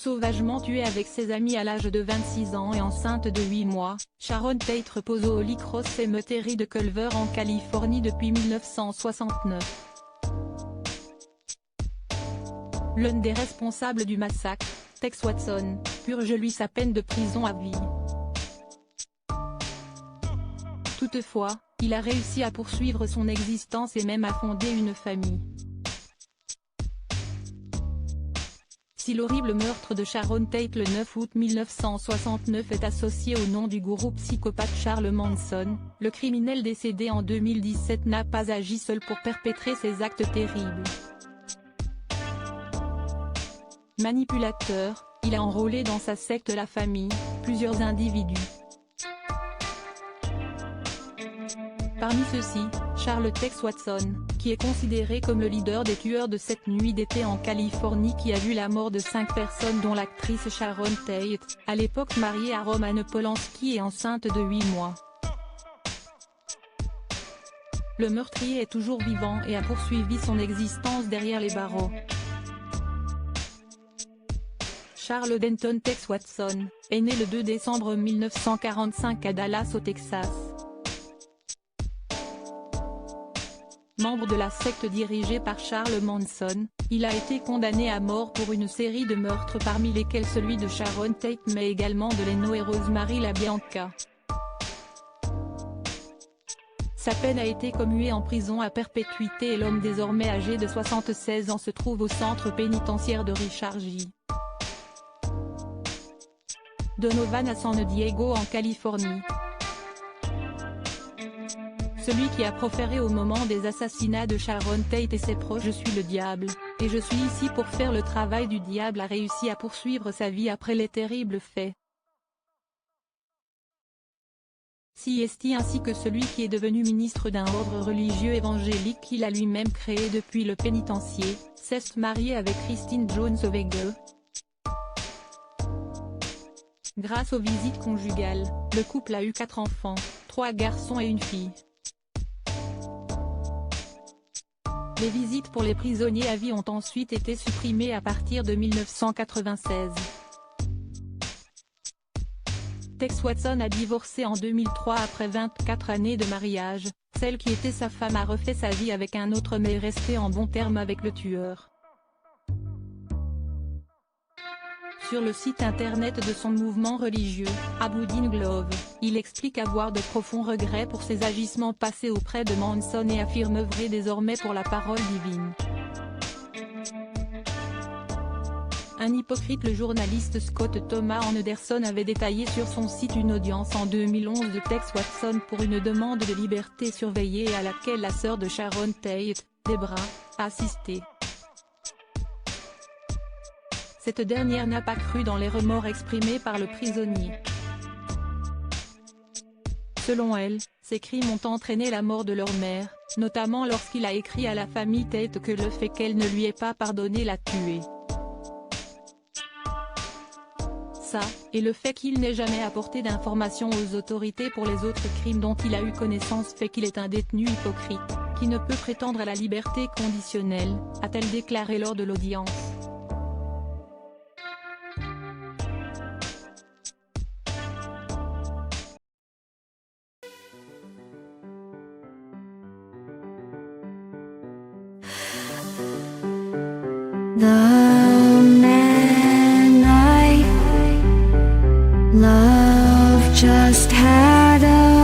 Sauvagement tuée avec ses amis à l'âge de 26 ans et enceinte de 8 mois, Sharon Tate repose au Holy Cross Cemetery de Culver en Californie depuis 1969. L'un des responsables du massacre, Tex Watson, purge lui sa peine de prison à vie. Toutefois, il a réussi à poursuivre son existence et même à fonder une famille. Si l'horrible meurtre de Sharon Tate le 9 août 1969 est associé au nom du gourou psychopathe Charles Manson, le criminel décédé en 2017 n'a pas agi seul pour perpétrer ces actes terribles. Manipulateur, il a enrôlé dans sa secte la famille, plusieurs individus. Parmi ceux-ci, Charles Tex Watson, qui est considéré comme le leader des tueurs de cette nuit d'été en Californie qui a vu la mort de 5 personnes dont l'actrice Sharon Tate, à l'époque mariée à Roman Polanski et enceinte de 8 mois. Le meurtrier est toujours vivant et a poursuivi son existence derrière les barreaux. Charles Denton Tex Watson, est né le 2 décembre 1945 à Dallas au Texas. Membre de la secte dirigée par Charles Manson, il a été condamné à mort pour une série de meurtres parmi lesquels celui de Sharon Tate mais également de Leno et Rosemary LaBianca. Sa peine a été commuée en prison à perpétuité et l'homme désormais âgé de 76 ans se trouve au centre pénitentiaire de Richard J. Donovan à San Diego en Californie. Celui qui a proféré au moment des assassinats de Sharon Tate et ses proches « Je suis le diable, et je suis ici pour faire le travail du diable » a réussi à poursuivre sa vie après les terribles faits. CST ainsi que celui qui est devenu ministre d'un ordre religieux évangélique qu'il a lui-même créé depuis le pénitencier, s'est marié avec Christine Jones Ovego. Grâce aux visites conjugales, le couple a eu 4 enfants, 3 garçons et une fille. Les visites pour les prisonniers à vie ont ensuite été supprimées à partir de 1996. Tex Watson a divorcé en 2003 après 24 années de mariage, celle qui était sa femme a refait sa vie avec un autre mais est restée en bons termes avec le tueur. Sur le site internet de son mouvement religieux, Abudin Glove, il explique avoir de profonds regrets pour ses agissements passés auprès de Manson et affirme œuvrer désormais pour la parole divine. Un hypocrite. Le journaliste Scott Thomas Anderson avait détaillé sur son site une audience en 2011 de Tex Watson pour une demande de liberté surveillée et à laquelle la sœur de Sharon Tate, Debra, a assisté. Cette dernière n'a pas cru dans les remords exprimés par le prisonnier. Selon elle, ces crimes ont entraîné la mort de leur mère, notamment lorsqu'il a écrit à la famille Tate que le fait qu'elle ne lui ait pas pardonné l'a tué. Ça, et le fait qu'il n'ait jamais apporté d'informations aux autorités pour les autres crimes dont il a eu connaissance fait qu'il est un détenu hypocrite, qui ne peut prétendre à la liberté conditionnelle, a-t-elle déclaré lors de l'audience. The man I love just had a